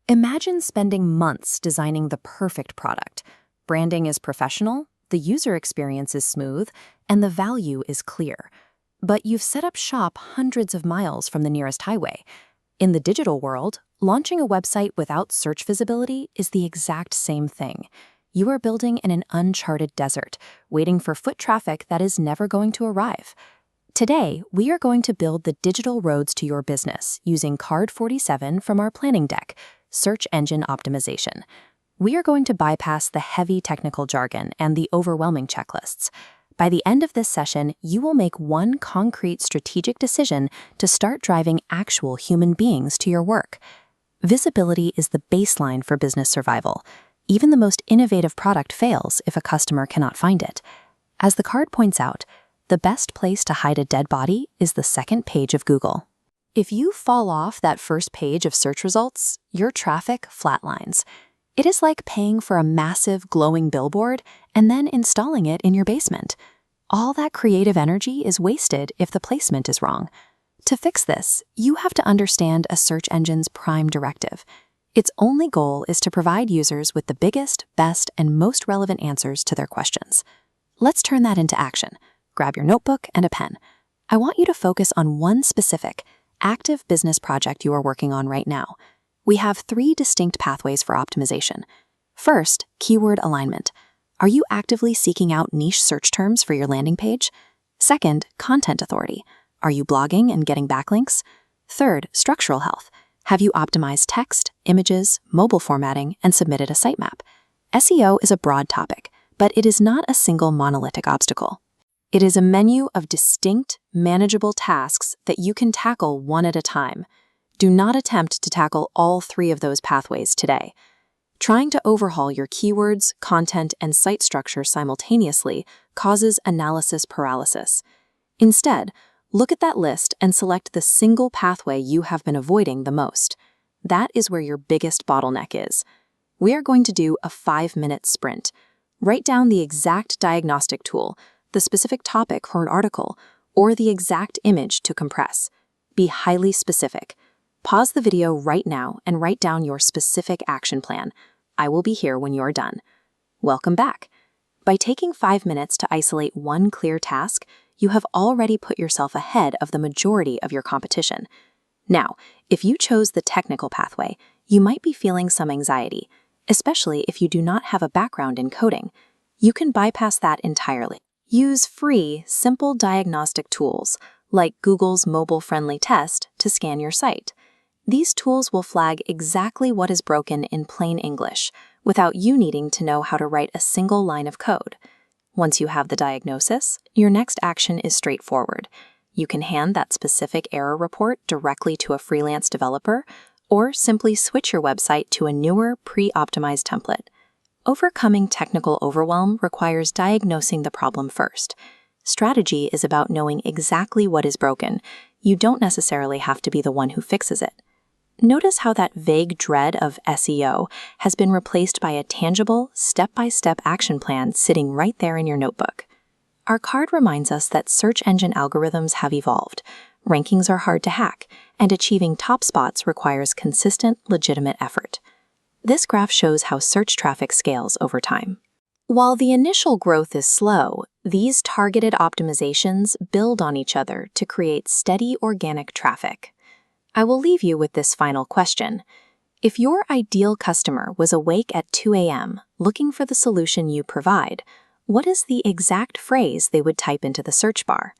Imagine spending months designing the perfect product. Branding is professional, the user experience is smooth, and the value is clear. But you've set up shop hundreds of miles from the nearest highway. In the digital world, launching a website without search visibility is the exact same thing. You are building in an uncharted desert, waiting for foot traffic that is never going to arrive. Today, we are going to build the digital roads to your business using Card 47 from our planning deck, Search Engine Optimization. We are going to bypass the heavy technical jargon and the overwhelming checklists. By the end of this session, you will make one concrete strategic decision to start driving actual human beings to your work. Visibility is the baseline for business survival. Even the most innovative product fails if a customer cannot find it. As the card points out, the best place to hide a dead body is the second page of Google. If you fall off that first page of search results, your traffic flatlines. It is like paying for a massive glowing billboard and then installing it in your basement. All that creative energy is wasted if the placement is wrong. To fix this, you have to understand a search engine's prime directive. Its only goal is to provide users with the biggest, best, and most relevant answers to their questions. Let's turn that into action. Grab your notebook and a pen. I want you to focus on one specific, active business project you are working on right now. We have 3 distinct pathways for optimization. First, keyword alignment. Are you actively seeking out niche search terms for your landing page? Second, content authority. Are you blogging and getting backlinks? Third, structural health. Have you optimized text, images, mobile formatting, and submitted a sitemap? SEO is a broad topic, but it is not a single monolithic obstacle. It is a menu of distinct, manageable tasks that you can tackle one at a time. Do not attempt to tackle all 3 of those pathways today. Trying to overhaul your keywords, content, and site structure simultaneously causes analysis paralysis. Instead, look at that list and select the single pathway you have been avoiding the most. That is where your biggest bottleneck is. We are going to do a 5-minute sprint. Write down the exact diagnostic tool, the specific topic for an article, or the exact image to compress. Be highly specific. Pause the video right now and write down your specific action plan. I will be here when you're done. Welcome back. By taking 5 minutes to isolate one clear task, you have already put yourself ahead of the majority of your competition. Now, if you chose the technical pathway, you might be feeling some anxiety, especially if you do not have a background in coding. You can bypass that entirely. Use free, simple diagnostic tools, like Google's mobile-friendly test, to scan your site. These tools will flag exactly what is broken in plain English, without you needing to know how to write a single line of code. Once you have the diagnosis, your next action is straightforward. You can hand that specific error report directly to a freelance developer, or simply switch your website to a newer, pre-optimized template. Overcoming technical overwhelm requires diagnosing the problem first. Strategy is about knowing exactly what is broken. You don't necessarily have to be the one who fixes it. Notice how that vague dread of SEO has been replaced by a tangible, step-by-step action plan sitting right there in your notebook. Our card reminds us that search engine algorithms have evolved. Rankings are hard to hack, and achieving top spots requires consistent, legitimate effort. This graph shows how search traffic scales over time. While the initial growth is slow, these targeted optimizations build on each other to create steady organic traffic. I will leave you with this final question. If your ideal customer was awake at 2 a.m. looking for the solution you provide, what is the exact phrase they would type into the search bar?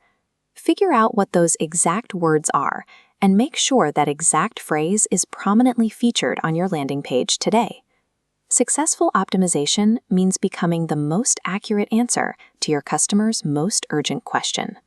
Figure out what those exact words are, and make sure that exact phrase is prominently featured on your landing page today. Successful optimization means becoming the most accurate answer to your customer's most urgent question.